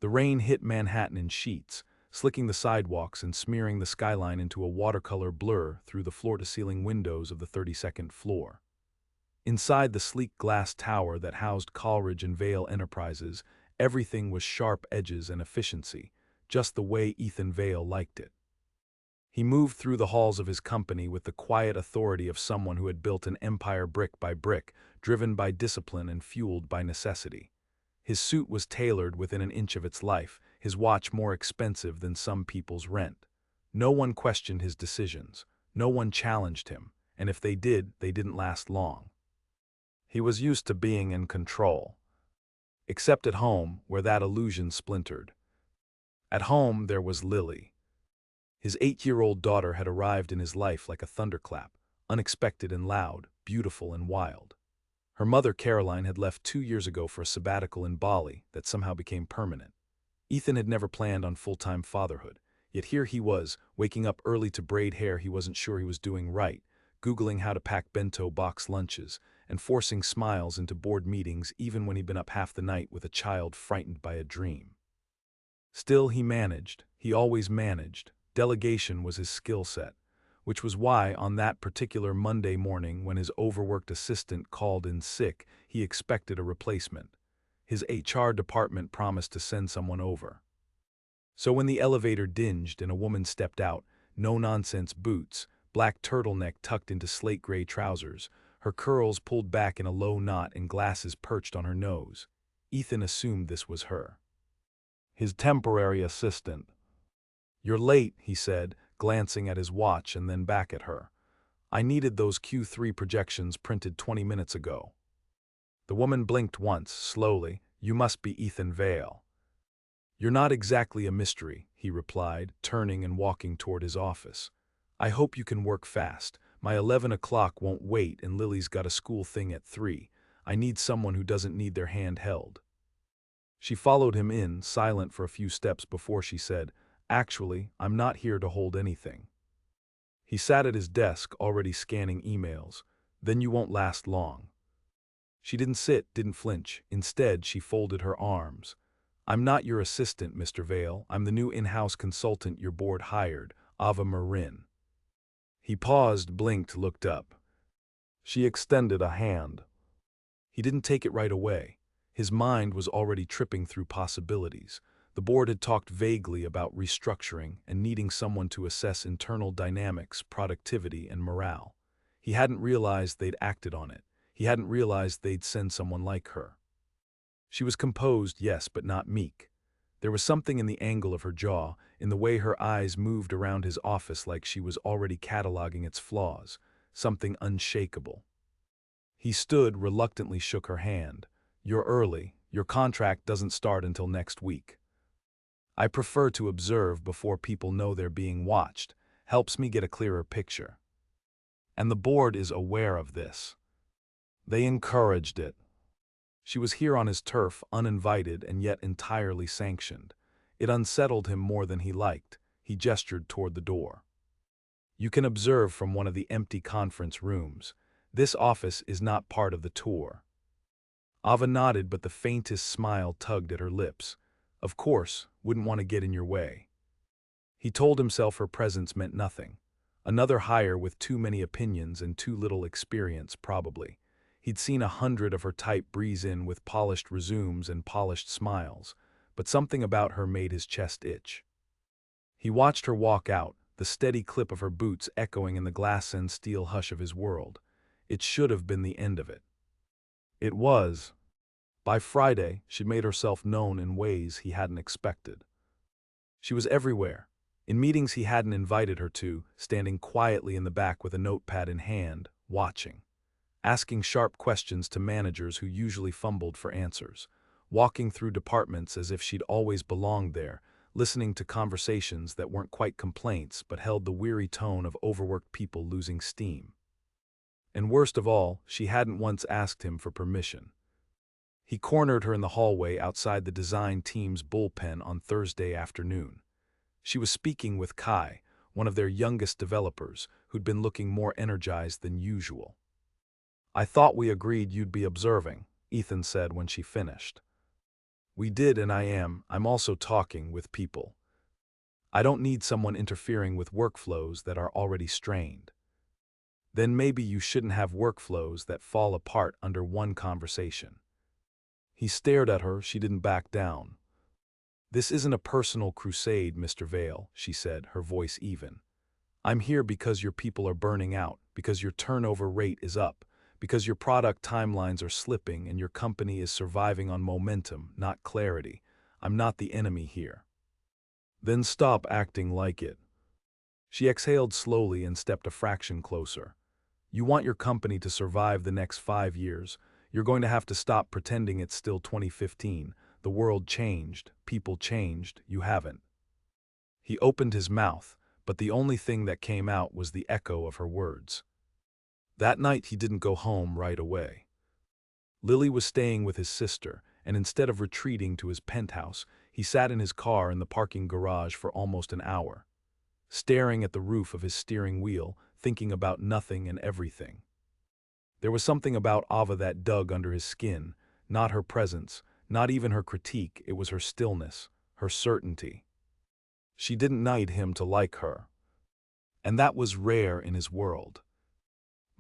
The rain hit Manhattan in sheets, slicking the sidewalks and smearing the skyline into a watercolor blur through the floor-to-ceiling windows of the 32nd floor. Inside the sleek glass tower that housed Coleridge and Vale Enterprises, everything was sharp edges and efficiency, just the way Ethan Vale liked it. He moved through the halls of his company with the quiet authority of someone who had built an empire brick by brick, driven by discipline and fueled by necessity. His suit was tailored within an inch of its life, his watch more expensive than some people's rent. No one questioned his decisions, no one challenged him, and if they did, they didn't last long. He was used to being in control. Except at home, where that illusion splintered. At home, there was Lily. His 8-year-old daughter had arrived in his life like a thunderclap, unexpected and loud, beautiful and wild. Her mother, Caroline, had left 2 years ago for a sabbatical in Bali that somehow became permanent. Ethan had never planned on full-time fatherhood, yet here he was, waking up early to braid hair he wasn't sure he was doing right, Googling how to pack bento box lunches, and forcing smiles into board meetings even when he'd been up half the night with a child frightened by a dream. Still, he managed. He always managed. Delegation was his skill set, which was why on that particular Monday morning when his overworked assistant called in sick, he expected a replacement. His HR department promised to send someone over. So when the elevator dinged and a woman stepped out, no-nonsense boots, black turtleneck tucked into slate-gray trousers, her curls pulled back in a low knot and glasses perched on her nose, Ethan assumed this was her. His temporary assistant. "You're late," he said, glancing at his watch and then back at her. "I needed those Q3 projections printed 20 minutes ago." The woman blinked once, slowly. "You must be Ethan Vale." "You're not exactly a mystery," he replied, turning and walking toward his office. "I hope you can work fast. My 11 o'clock won't wait and Lily's got a school thing at 3. I need someone who doesn't need their hand held." She followed him in, silent for a few steps before she said, "Actually, I'm not here to hold anything." He sat at his desk, already scanning emails. "Then you won't last long." She didn't sit, didn't flinch. Instead, she folded her arms. "I'm not your assistant, Mr. Vale. I'm the new in-house consultant your board hired, Ava Marin." He paused, blinked, looked up. She extended a hand. He didn't take it right away. His mind was already tripping through possibilities. The board had talked vaguely about restructuring and needing someone to assess internal dynamics, productivity, and morale. He hadn't realized they'd acted on it. He hadn't realized they'd send someone like her. She was composed, yes, but not meek. There was something in the angle of her jaw, in the way her eyes moved around his office like she was already cataloging its flaws, something unshakable. He stood, reluctantly shook her hand. "You're early. Your contract doesn't start until next week." "I prefer to observe before people know they're being watched. Helps me get a clearer picture. And the board is aware of this. They encouraged it." She was here on his turf, uninvited and yet entirely sanctioned. It unsettled him more than he liked. He gestured toward the door. "You can observe from one of the empty conference rooms. This office is not part of the tour." Ava nodded, but the faintest smile tugged at her lips. Of course, wouldn't want to get in your way. He told himself her presence meant nothing. Another hire with too many opinions and too little experience, probably. He'd seen 100 of her type breeze in with polished resumes and polished smiles, but something about her made his chest itch. He watched her walk out, the steady clip of her boots echoing in the glass and steel hush of his world. It should have been the end of it. It was. By Friday, she'd made herself known in ways he hadn't expected. She was everywhere. In meetings he hadn't invited her to, standing quietly in the back with a notepad in hand, watching. Asking sharp questions to managers who usually fumbled for answers. Walking through departments as if she'd always belonged there, listening to conversations that weren't quite complaints but held the weary tone of overworked people losing steam. And worst of all, she hadn't once asked him for permission. He cornered her in the hallway outside the design team's bullpen on Thursday afternoon. She was speaking with Kai, one of their youngest developers, who'd been looking more energized than usual. "I thought we agreed you'd be observing," Ethan said when she finished. We did and I'm also talking with people. I don't need someone interfering with workflows that are already strained. Then maybe you shouldn't have workflows that fall apart under one conversation. He stared at her, she didn't back down. This isn't a personal crusade, Mr. Vale, she said, her voice even. I'm here because your people are burning out, because your turnover rate is up, because your product timelines are slipping and your company is surviving on momentum, not clarity. I'm not the enemy here. Then stop acting like it. She exhaled slowly and stepped a fraction closer. You want your company to survive the next 5 years. You're going to have to stop pretending it's still 2015. The world changed, people changed, you haven't. He opened his mouth, but the only thing that came out was the echo of her words. That night he didn't go home right away. Lily was staying with his sister, and instead of retreating to his penthouse, he sat in his car in the parking garage for almost an hour, staring at the roof of his steering wheel, thinking about nothing and everything. There was something about Ava that dug under his skin, not her presence, not even her critique, it was her stillness, her certainty. She didn't need him to like her. And that was rare in his world.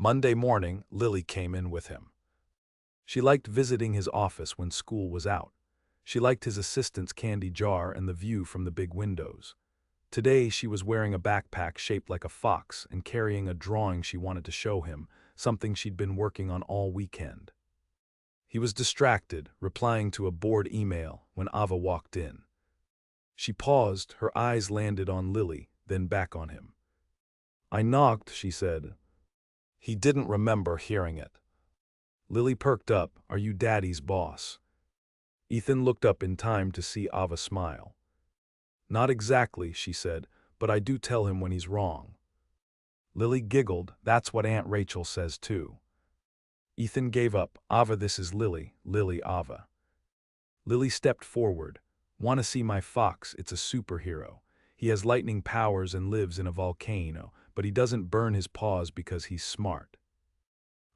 Monday morning, Lily came in with him. She liked visiting his office when school was out. She liked his assistant's candy jar and the view from the big windows. Today she was wearing a backpack shaped like a fox and carrying a drawing she wanted to show him, something she'd been working on all weekend. He was distracted, replying to a bored email, when Ava walked in. She paused, her eyes landed on Lily, then back on him. I knocked, she said. He didn't remember hearing it. Lily perked up. Are you Daddy's boss? Ethan looked up in time to see Ava smile. Not exactly, she said, but I do tell him when he's wrong. Lily giggled. That's what Aunt Rachel says too. Ethan gave up. Ava, this is Lily, Lily Ava. Lily stepped forward. Want to see my fox? It's a superhero. He has lightning powers and lives in a volcano, but he doesn't burn his paws because he's smart.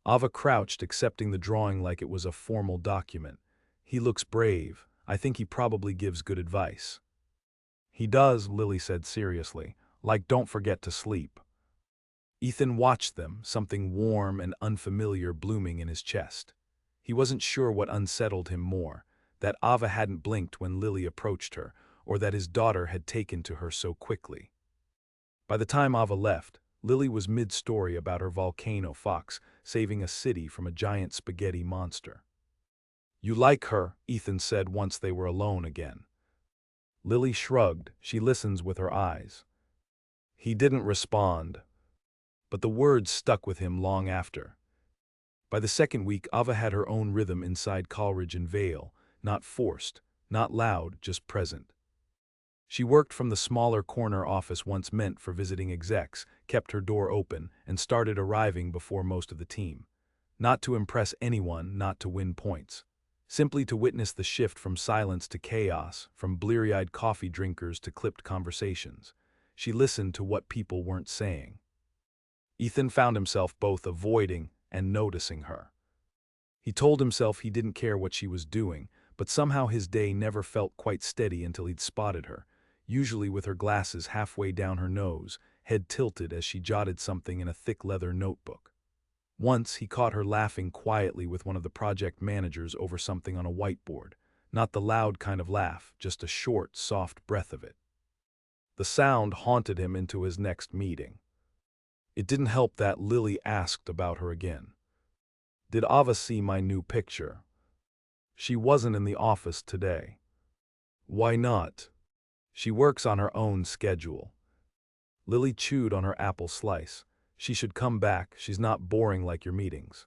Ava crouched, accepting the drawing like it was a formal document. He looks brave. I think he probably gives good advice. He does, Lily said seriously, like don't forget to sleep. Ethan watched them, something warm and unfamiliar blooming in his chest. He wasn't sure what unsettled him more, that Ava hadn't blinked when Lily approached her, or that his daughter had taken to her so quickly. By the time Ava left, Lily was mid-story about her volcano fox, saving a city from a giant spaghetti monster. You like her, Ethan said once they were alone again. Lily shrugged, she listens with her eyes. He didn't respond, but the words stuck with him long after. By the second week, Ava had her own rhythm inside Coleridge and Vale, not forced, not loud, just present. She worked from the smaller corner office once meant for visiting execs, kept her door open, and started arriving before most of the team. Not to impress anyone, not to win points. Simply to witness the shift from silence to chaos, from bleary-eyed coffee drinkers to clipped conversations. She listened to what people weren't saying. Ethan found himself both avoiding and noticing her. He told himself he didn't care what she was doing, but somehow his day never felt quite steady until he'd spotted her, usually with her glasses halfway down her nose, head tilted as she jotted something in a thick leather notebook. Once he caught her laughing quietly with one of the project managers over something on a whiteboard, not the loud kind of laugh, just a short, soft breath of it. The sound haunted him into his next meeting. It didn't help that Lily asked about her again. Did Ava see my new picture? She wasn't in the office today. Why not? She works on her own schedule. Lily chewed on her apple slice. She should come back, she's not boring like your meetings.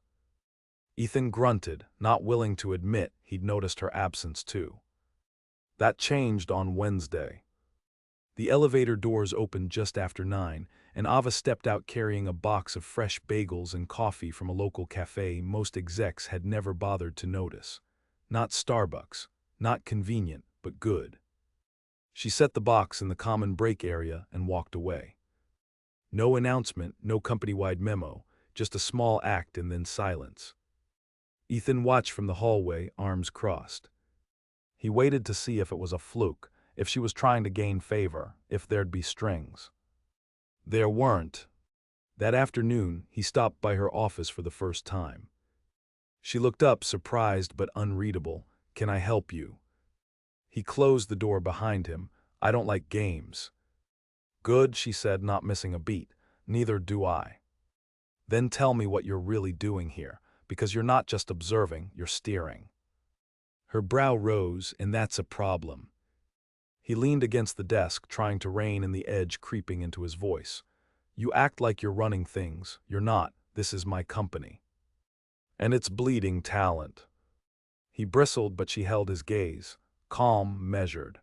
Ethan grunted, not willing to admit he'd noticed her absence too. That changed on Wednesday. The elevator doors opened just after 9, and Ava stepped out carrying a box of fresh bagels and coffee from a local cafe most execs had never bothered to notice. Not Starbucks, not convenient, but good. She set the box in the common break area and walked away. No announcement, no company-wide memo, just a small act and then silence. Ethan watched from the hallway, arms crossed. He waited to see if it was a fluke, if she was trying to gain favor, if there'd be strings. There weren't. That afternoon, he stopped by her office for the first time. She looked up, surprised but unreadable. "Can I help you?" He closed the door behind him. "I don't like games." "Good," she said, not missing a beat. "Neither do I." "Then tell me what you're really doing here, because you're not just observing, you're steering." Her brow rose, and that's a problem. He leaned against the desk, trying to rein in the edge creeping into his voice. "You act like you're running things. You're not. This is my company. And it's bleeding talent." He bristled, but she held his gaze, calm, measured.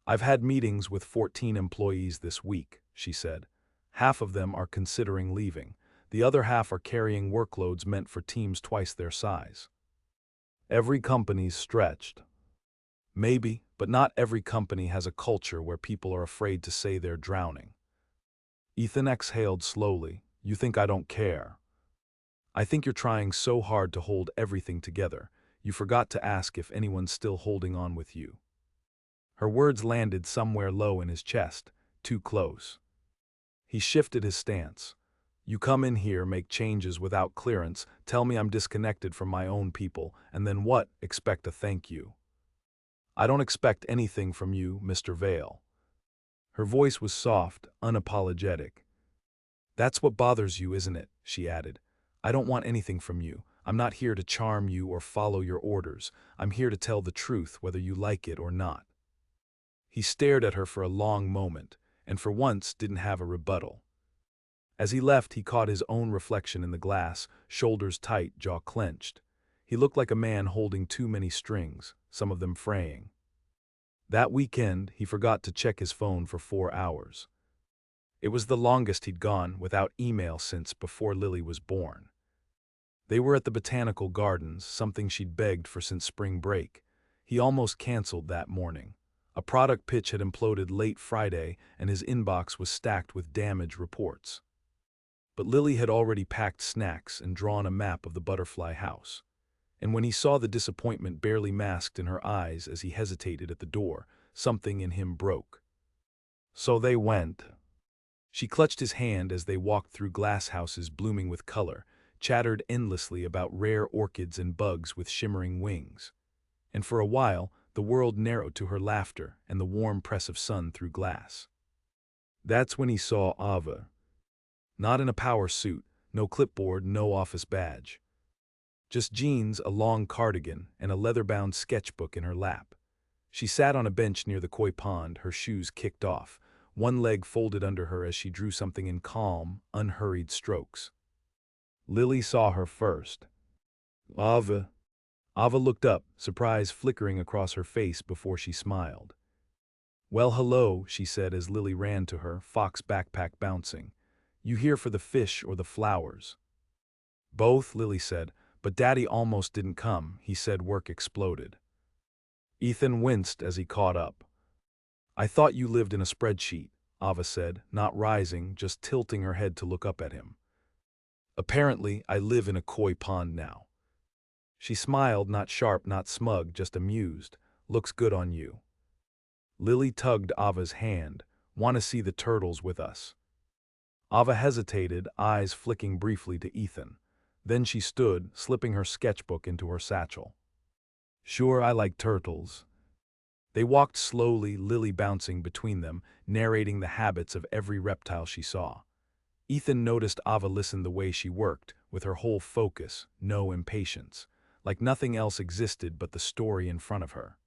"I've had meetings with 14 employees this week," she said. "Half of them are considering leaving. The other half are carrying workloads meant for teams twice their size. Every company's stretched. Maybe, but not every company has a culture where people are afraid to say they're drowning." Ethan exhaled slowly. "You think I don't care? I think you're trying so hard to hold everything together, you forgot to ask if anyone's still holding on with you." Her words landed somewhere low in his chest, too close. He shifted his stance. "You come in here, make changes without clearance, tell me I'm disconnected from my own people, and then what? Expect a thank you. I don't expect anything from you, Mr. Vale." Her voice was soft, unapologetic. "That's what bothers you, isn't it?" she added. "I don't want anything from you. I'm not here to charm you or follow your orders. I'm here to tell the truth, whether you like it or not." He stared at her for a long moment, and for once didn't have a rebuttal. As he left, he caught his own reflection in the glass, shoulders tight, jaw clenched. He looked like a man holding too many strings, some of them fraying. That weekend, he forgot to check his phone for 4 hours. It was the longest he'd gone without email since before Lily was born. They were at the botanical gardens, something she'd begged for since spring break. He almost canceled that morning. A product pitch had imploded late Friday, and his inbox was stacked with damage reports. But Lily had already packed snacks and drawn a map of the butterfly house. And when he saw the disappointment barely masked in her eyes as he hesitated at the door, something in him broke. So they went. She clutched his hand as they walked through glass houses blooming with color, chattered endlessly about rare orchids and bugs with shimmering wings. And for a while, the world narrowed to her laughter and the warm press of sun through glass. That's when he saw Ava. Not in a power suit, no clipboard, no office badge. Just jeans, a long cardigan, and a leather-bound sketchbook in her lap. She sat on a bench near the koi pond, her shoes kicked off, one leg folded under her as she drew something in calm, unhurried strokes. Lily saw her first. "Ava." Ava looked up, surprise flickering across her face before she smiled. "Well, hello," she said as Lily ran to her, fox backpack bouncing. "You here for the fish or the flowers?" "Both," Lily said, "but Daddy almost didn't come. He said work exploded." Ethan winced as he caught up. "I thought you lived in a spreadsheet," Ava said, not rising, just tilting her head to look up at him. "Apparently, I live in a koi pond now." She smiled, not sharp, not smug, just amused. "Looks good on you." Lily tugged Ava's hand. "Want to see the turtles with us?" Ava hesitated, eyes flicking briefly to Ethan. Then she stood, slipping her sketchbook into her satchel. "Sure, I like turtles." They walked slowly, Lily bouncing between them, narrating the habits of every reptile she saw. Ethan noticed Ava listened the way she worked, with her whole focus, no impatience, like nothing else existed but the story in front of her.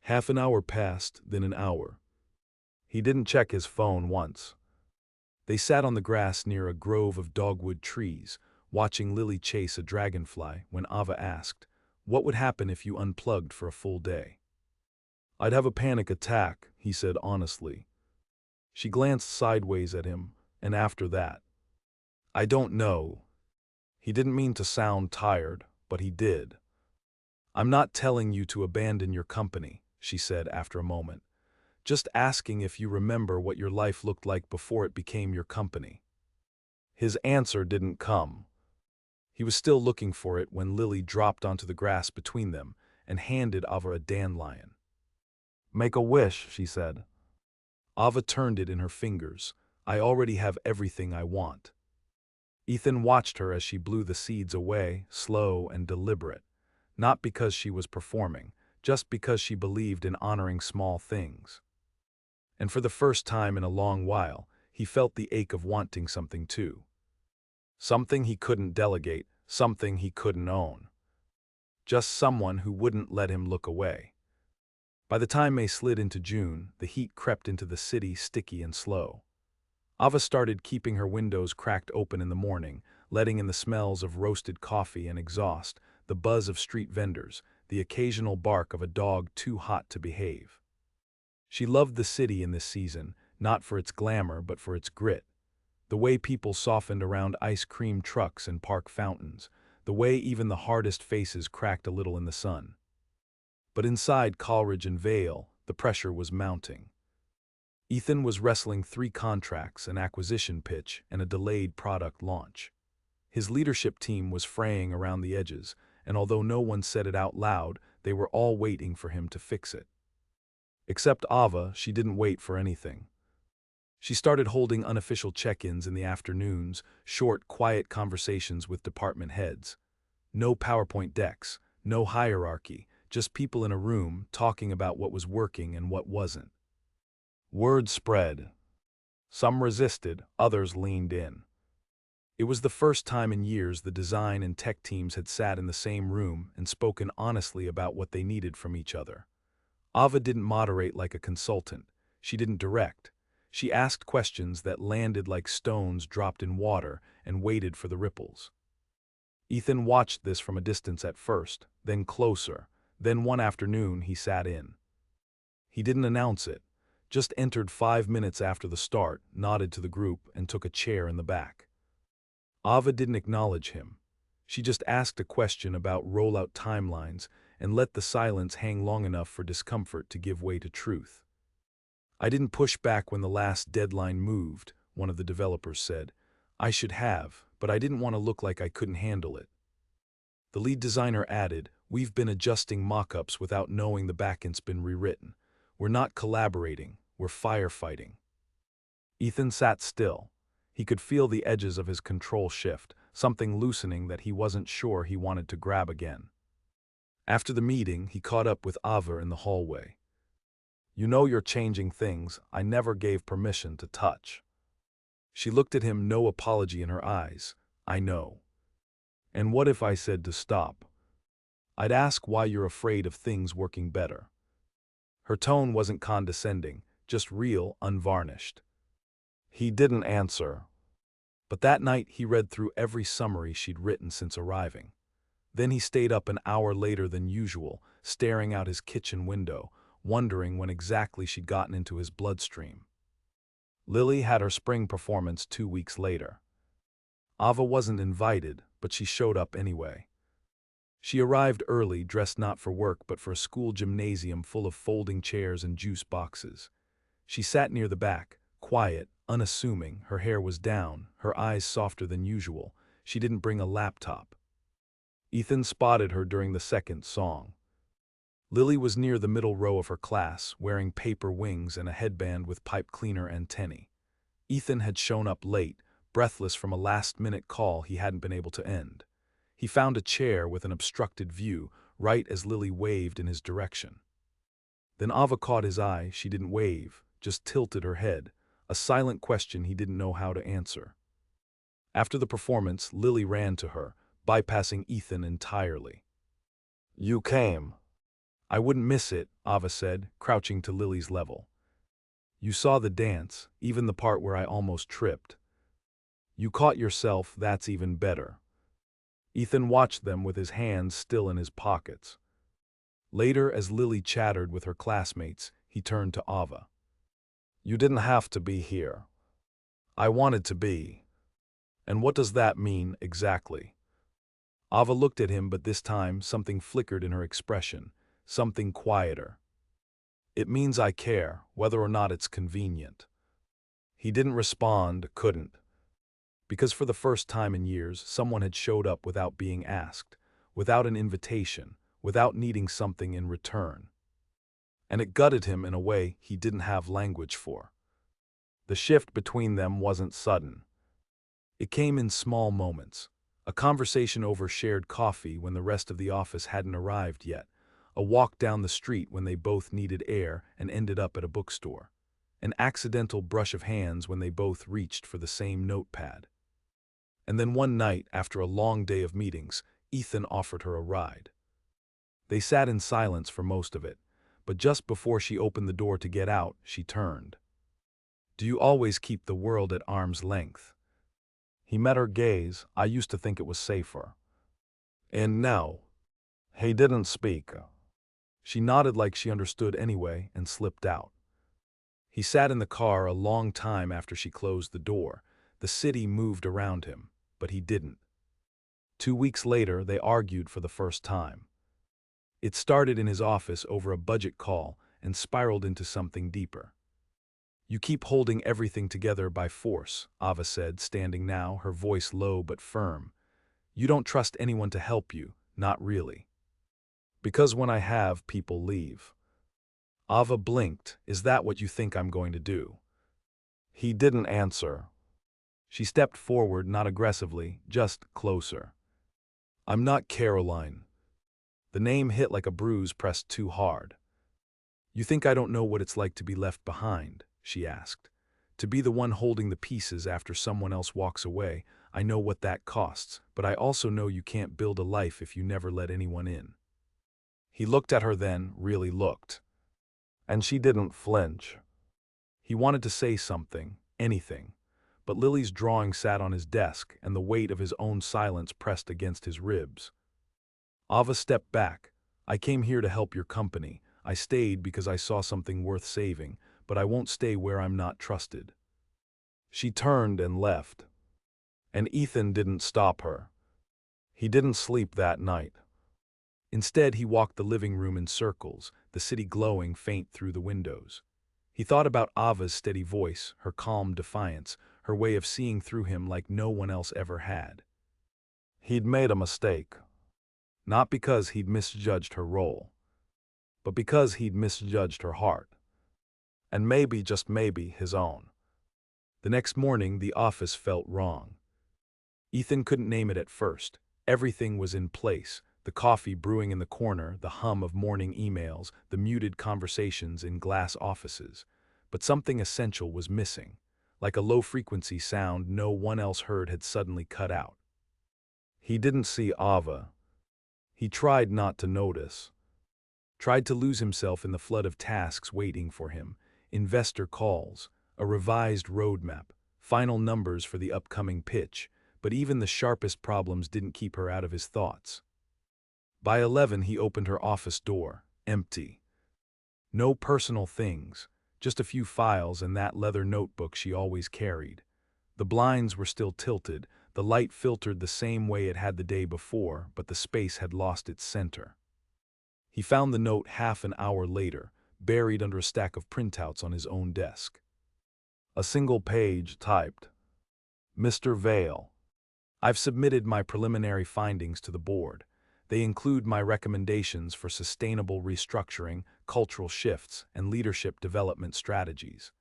Half an hour passed, then an hour. He didn't check his phone once. They sat on the grass near a grove of dogwood trees, watching Lily chase a dragonfly when Ava asked, "What would happen if you unplugged for a full day?" "I'd have a panic attack," he said honestly. She glanced sideways at him, and after that, "I don't know." He didn't mean to sound tired, but he did. "I'm not telling you to abandon your company," she said after a moment. "Just asking if you remember what your life looked like before it became your company." His answer didn't come. He was still looking for it when Lily dropped onto the grass between them, and handed Ava a dandelion. "Make a wish," she said. Ava turned it in her fingers. "I already have everything I want." Ethan watched her as she blew the seeds away, slow and deliberate, not because she was performing, just because she believed in honoring small things. And for the first time in a long while, he felt the ache of wanting something too. Something he couldn't delegate, something he couldn't own. Just someone who wouldn't let him look away. By the time May slid into June, the heat crept into the city sticky and slow. Ava started keeping her windows cracked open in the morning, letting in the smells of roasted coffee and exhaust, the buzz of street vendors, the occasional bark of a dog too hot to behave. She loved the city in this season, not for its glamour but for its grit. The way people softened around ice cream trucks and park fountains, the way even the hardest faces cracked a little in the sun. But inside Coleridge and Vale, the pressure was mounting. Ethan was wrestling 3 contracts, an acquisition pitch, and a delayed product launch. His leadership team was fraying around the edges, and although no one said it out loud, they were all waiting for him to fix it. Except Ava, she didn't wait for anything. She started holding unofficial check-ins in the afternoons, short, quiet conversations with department heads. No PowerPoint decks, no hierarchy, just people in a room talking about what was working and what wasn't. Word spread. Some resisted, others leaned in. It was the first time in years the design and tech teams had sat in the same room and spoken honestly about what they needed from each other. Ava didn't moderate like a consultant. She didn't direct. She asked questions that landed like stones dropped in water and waited for the ripples. Ethan watched this from a distance at first, then closer. Then one afternoon he sat in. He didn't announce it, just entered 5 minutes after the start, nodded to the group, and took a chair in the back. Ava didn't acknowledge him. She just asked a question about rollout timelines and let the silence hang long enough for discomfort to give way to truth. "I didn't push back when the last deadline moved," one of the developers said. "I should have, but I didn't want to look like I couldn't handle it." The lead designer added, "We've been adjusting mock-ups without knowing the backend's been rewritten. We're not collaborating, we're firefighting." Ethan sat still. He could feel the edges of his control shift, something loosening that he wasn't sure he wanted to grab again. After the meeting, he caught up with Ava in the hallway. "You know you're changing things I never gave permission to touch." She looked at him, no apology in her eyes. "I know. And what if I said to stop? I'd ask why you're afraid of things working better." Her tone wasn't condescending, just real, unvarnished. He didn't answer. But that night he read through every summary she'd written since arriving. Then he stayed up an hour later than usual, staring out his kitchen window, wondering when exactly she'd gotten into his bloodstream. Lily had her spring performance 2 weeks later. Ava wasn't invited, but she showed up anyway. She arrived early, dressed not for work but for a school gymnasium full of folding chairs and juice boxes. She sat near the back, quiet, unassuming. Her hair was down, her eyes softer than usual. She didn't bring a laptop. Ethan spotted her during the second song. Lily was near the middle row of her class, wearing paper wings and a headband with pipe cleaner antennae. Ethan had shown up late, breathless from a last-minute call he hadn't been able to end. He found a chair with an obstructed view, right as Lily waved in his direction. Then Ava caught his eye. She didn't wave, just tilted her head, a silent question he didn't know how to answer. After the performance, Lily ran to her, bypassing Ethan entirely. "You came." "I wouldn't miss it," Ava said, crouching to Lily's level. "You saw the dance, even the part where I almost tripped. You caught yourself, that's even better." Ethan watched them with his hands still in his pockets. Later, as Lily chattered with her classmates, he turned to Ava. "You didn't have to be here. I wanted to be. And what does that mean, exactly?" Ava looked at him, but this time something flickered in her expression, something quieter. "It means I care, whether or not it's convenient." He didn't respond, couldn't. Because for the first time in years, someone had showed up without being asked, without an invitation, without needing something in return. And it gutted him in a way he didn't have language for. The shift between them wasn't sudden. It came in small moments. A conversation over shared coffee when the rest of the office hadn't arrived yet. A walk down the street when they both needed air and ended up at a bookstore. An accidental brush of hands when they both reached for the same notepad. And then one night, after a long day of meetings, Ethan offered her a ride. They sat in silence for most of it, but just before she opened the door to get out, she turned. "Do you always keep the world at arm's length?" He met her gaze. "I used to think it was safer." "And now?" He didn't speak. She nodded like she understood anyway and slipped out. He sat in the car a long time after she closed the door. The city moved around him, but he didn't. 2 weeks later, they argued for the first time. It started in his office over a budget call and spiraled into something deeper. "You keep holding everything together by force," Ava said, standing now, her voice low but firm. "You don't trust anyone to help you, not really." "Because when I have, people leave." Ava blinked. "Is that what you think I'm going to do?" He didn't answer. She stepped forward, not aggressively, just closer. "I'm not Caroline." The name hit like a bruise pressed too hard. "You think I don't know what it's like to be left behind?" she asked. "To be the one holding the pieces after someone else walks away. I know what that costs, but I also know you can't build a life if you never let anyone in." He looked at her then, really looked. And she didn't flinch. He wanted to say something, anything, but Lily's drawing sat on his desk and the weight of his own silence pressed against his ribs. Ava stepped back. "I came here to help your company. I stayed because I saw something worth saving, but I won't stay where I'm not trusted." She turned and left. And Ethan didn't stop her. He didn't sleep that night. Instead, he walked the living room in circles, the city glowing faint through the windows. He thought about Ava's steady voice, her calm defiance, her way of seeing through him like no one else ever had. He'd made a mistake. Not because he'd misjudged her role, but because he'd misjudged her heart. And maybe, just maybe, his own. The next morning, the office felt wrong. Ethan couldn't name it at first. Everything was in place. The coffee brewing in the corner, the hum of morning emails, the muted conversations in glass offices. But something essential was missing. Like a low-frequency sound no one else heard had suddenly cut out. He didn't see Ava. He tried not to notice. Tried to lose himself in the flood of tasks waiting for him. Investor calls, a revised roadmap, final numbers for the upcoming pitch. But even the sharpest problems didn't keep her out of his thoughts. By 11, he opened her office door, empty. No personal things, just a few files and that leather notebook she always carried. The blinds were still tilted, the light filtered the same way it had the day before, but the space had lost its center. He found the note half an hour later, buried under a stack of printouts on his own desk. A single page typed. "Mr. Vale, I've submitted my preliminary findings to the board. They include my recommendations for sustainable restructuring, cultural shifts, and leadership development strategies.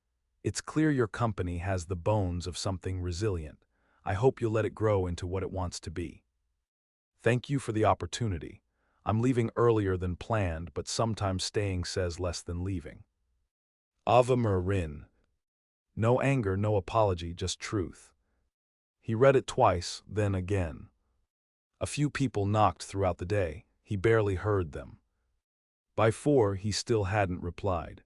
It's clear your company has the bones of something resilient. I hope you'll let it grow into what it wants to be. Thank you for the opportunity. I'm leaving earlier than planned, but sometimes staying says less than leaving. Ava Marin." No anger, no apology, just truth. He read it twice, then again. A few people knocked throughout the day. He barely heard them. By 4, he still hadn't replied.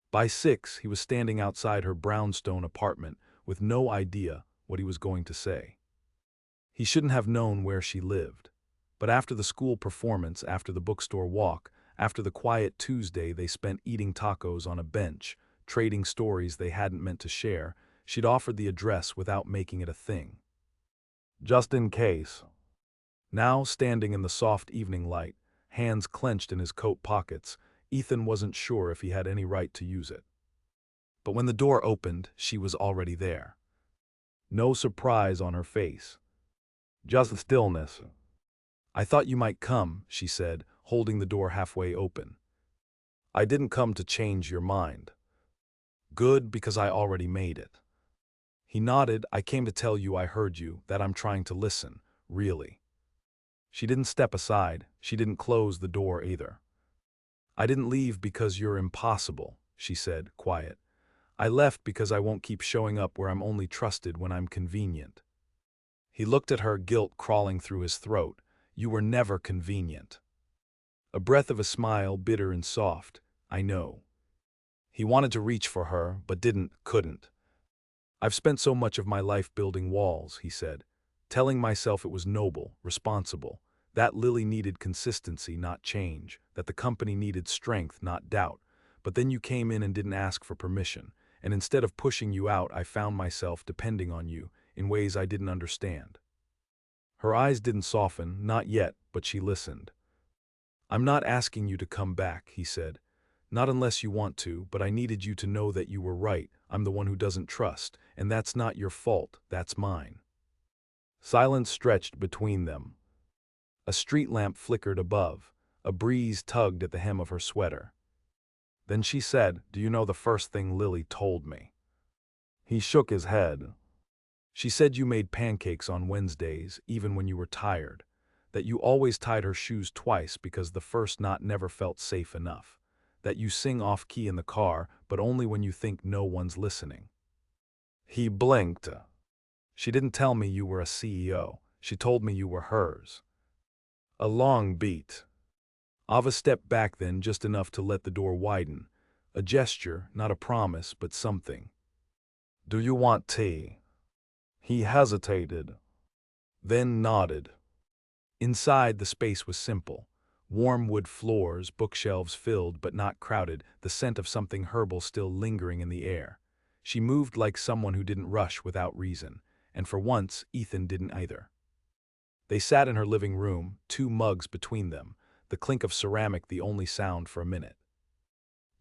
By 6, he was standing outside her brownstone apartment with no idea what he was going to say. He shouldn't have known where she lived. But after the school performance, after the bookstore walk, after the quiet Tuesday they spent eating tacos on a bench, trading stories they hadn't meant to share, she'd offered the address without making it a thing. Just in case. Now, standing in the soft evening light, hands clenched in his coat pockets, Ethan wasn't sure if he had any right to use it. But when the door opened, she was already there. No surprise on her face. Just stillness. "I thought you might come," she said, holding the door halfway open. I didn't come to change your mind. Good, because I already made it. He nodded. I came to tell you I heard you, that I'm trying to listen, really. She didn't step aside. She didn't close the door either. I didn't leave because you're impossible, she said, quiet. I left because I won't keep showing up where I'm only trusted when I'm convenient. He looked at her, guilt crawling through his throat. You were never convenient. A breath of a smile, bitter and soft. I know. He wanted to reach for her, but couldn't. I've spent so much of my life building walls, he said, telling myself it was noble, responsible, that Lily needed consistency, not change, that the company needed strength, not doubt. But then you came in and didn't ask for permission, and instead of pushing you out, I found myself depending on you in ways I didn't understand. Her eyes didn't soften, not yet, but she listened. I'm not asking you to come back, he said. Not unless you want to, but I needed you to know that you were right. I'm the one who doesn't trust, and that's not your fault, that's mine. Silence stretched between them. A street lamp flickered above. A breeze tugged at the hem of her sweater. Then she said, Do you know the first thing Lily told me? He shook his head. She said you made pancakes on Wednesdays, even when you were tired. That you always tied her shoes twice because the first knot never felt safe enough. That you sing off-key in the car, but only when you think no one's listening. He blinked. She didn't tell me you were a CEO. She told me you were hers. A long beat. Ava stepped back then, just enough to let the door widen. A gesture, not a promise, but something. Do you want tea? He hesitated, then nodded. Inside, the space was simple. Warm wood floors, bookshelves filled but not crowded, the scent of something herbal still lingering in the air. She moved like someone who didn't rush without reason, and for once, Ethan didn't either. They sat in her living room, 2 mugs between them, the clink of ceramic the only sound for a minute.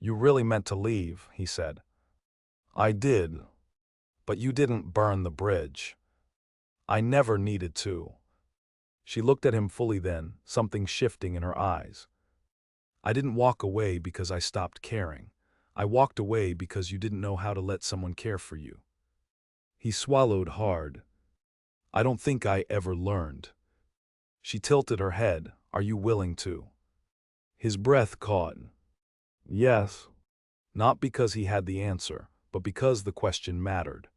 You really meant to leave, he said. I did. But you didn't burn the bridge. I never needed to. She looked at him fully then, something shifting in her eyes. I didn't walk away because I stopped caring. I walked away because you didn't know how to let someone care for you. He swallowed hard. I don't think I ever learned. She tilted her head. Are you willing to? His breath caught. Yes. Not because he had the answer, but because the question mattered.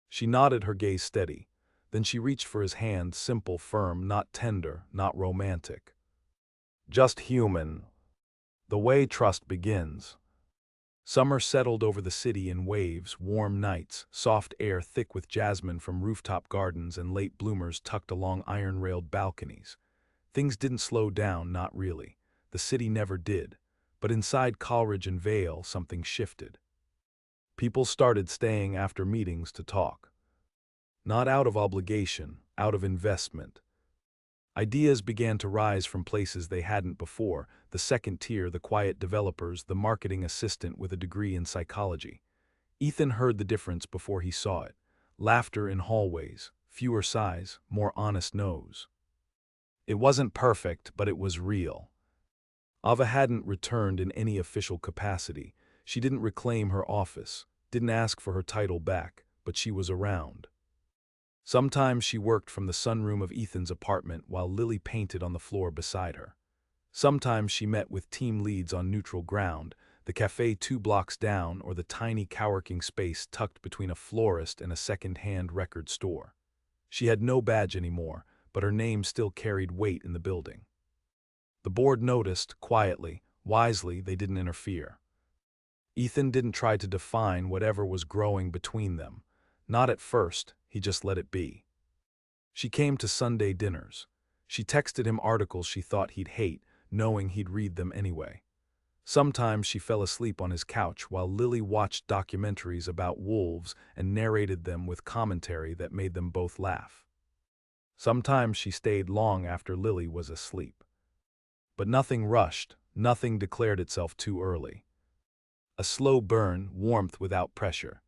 She nodded, her gaze steady. Then she reached for his hand, simple, firm, not tender, not romantic. Just human. The way trust begins. Summer settled over the city in waves, warm nights, soft air thick with jasmine from rooftop gardens and late bloomers tucked along iron-railed balconies. Things didn't slow down, not really. The city never did. But inside Coleridge and Vale, something shifted. People started staying after meetings to talk. Not out of obligation, out of investment. Ideas began to rise from places they hadn't before, the second tier, the quiet developers, the marketing assistant with a degree in psychology. Ethan heard the difference before he saw it. Laughter in hallways, fewer sighs, more honest no's. It wasn't perfect, but it was real. Ava hadn't returned in any official capacity. She didn't reclaim her office, didn't ask for her title back, but she was around. Sometimes she worked from the sunroom of Ethan's apartment while Lily painted on the floor beside her. Sometimes she met with team leads on neutral ground, the cafe 2 blocks down or the tiny coworking space tucked between a florist and a second-hand record store. She had no badge anymore, but her name still carried weight in the building. The board noticed, quietly, wisely, they didn't interfere. Ethan didn't try to define whatever was growing between them. Not at first, he just let it be. She came to Sunday dinners. She texted him articles she thought he'd hate, knowing he'd read them anyway. Sometimes she fell asleep on his couch while Lily watched documentaries about wolves and narrated them with commentary that made them both laugh. Sometimes she stayed long after Lily was asleep. But nothing rushed, nothing declared itself too early. A slow burn, warmth without pressure.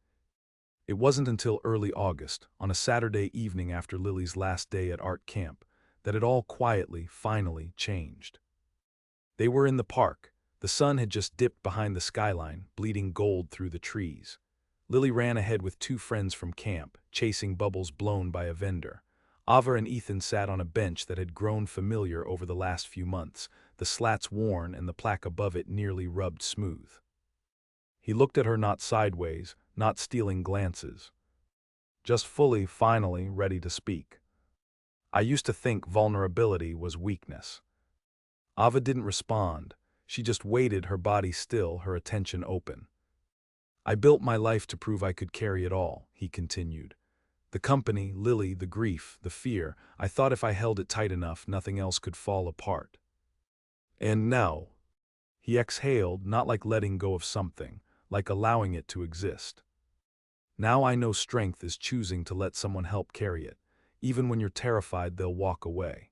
It wasn't until early August, on a Saturday evening after Lily's last day at art camp, that it all quietly, finally changed. They were in the park. The sun had just dipped behind the skyline, bleeding gold through the trees. Lily ran ahead with two friends from camp, chasing bubbles blown by a vendor. Ava and Ethan sat on a bench that had grown familiar over the last few months, the slats worn and the plaque above it nearly rubbed smooth. He looked at her not sideways, not stealing glances. Just fully, finally, ready to speak. I used to think vulnerability was weakness. Ava didn't respond. She just waited, her body still, her attention open. I built my life to prove I could carry it all, he continued. The company, Lily, the grief, the fear. I thought if I held it tight enough, nothing else could fall apart. And now, he exhaled, not like letting go of something, like allowing it to exist. Now I know strength is choosing to let someone help carry it, even when you're terrified they'll walk away.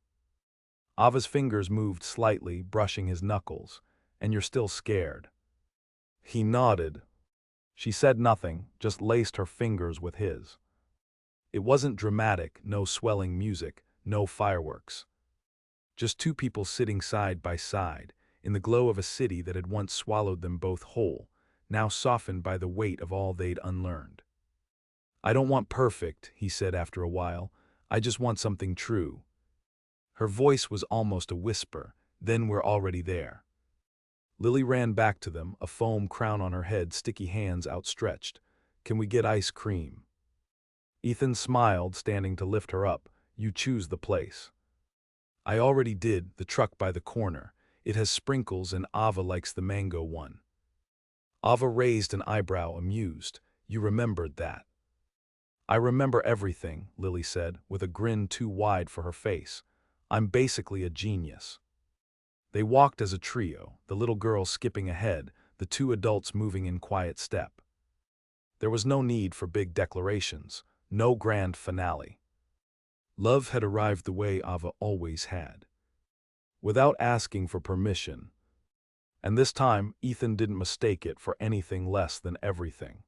Ava's fingers moved slightly, brushing his knuckles. And you're still scared. He nodded. She said nothing, just laced her fingers with his. It wasn't dramatic, no swelling music, no fireworks. Just two people sitting side by side, in the glow of a city that had once swallowed them both whole, now softened by the weight of all they'd unlearned. I don't want perfect, he said after a while. I just want something true. Her voice was almost a whisper. Then we're already there. Lily ran back to them, a foam crown on her head, sticky hands outstretched. Can we get ice cream? Ethan smiled, standing to lift her up. You choose the place. I already did, the truck by the corner. It has sprinkles and Ava likes the mango one. Ava raised an eyebrow, amused. You remembered that. I remember everything, Lily said, with a grin too wide for her face. I'm basically a genius. They walked as a trio, the little girl skipping ahead, the two adults moving in quiet step. There was no need for big declarations, no grand finale. Love had arrived the way Ava always had, without asking for permission. And this time, Ethan didn't mistake it for anything less than everything.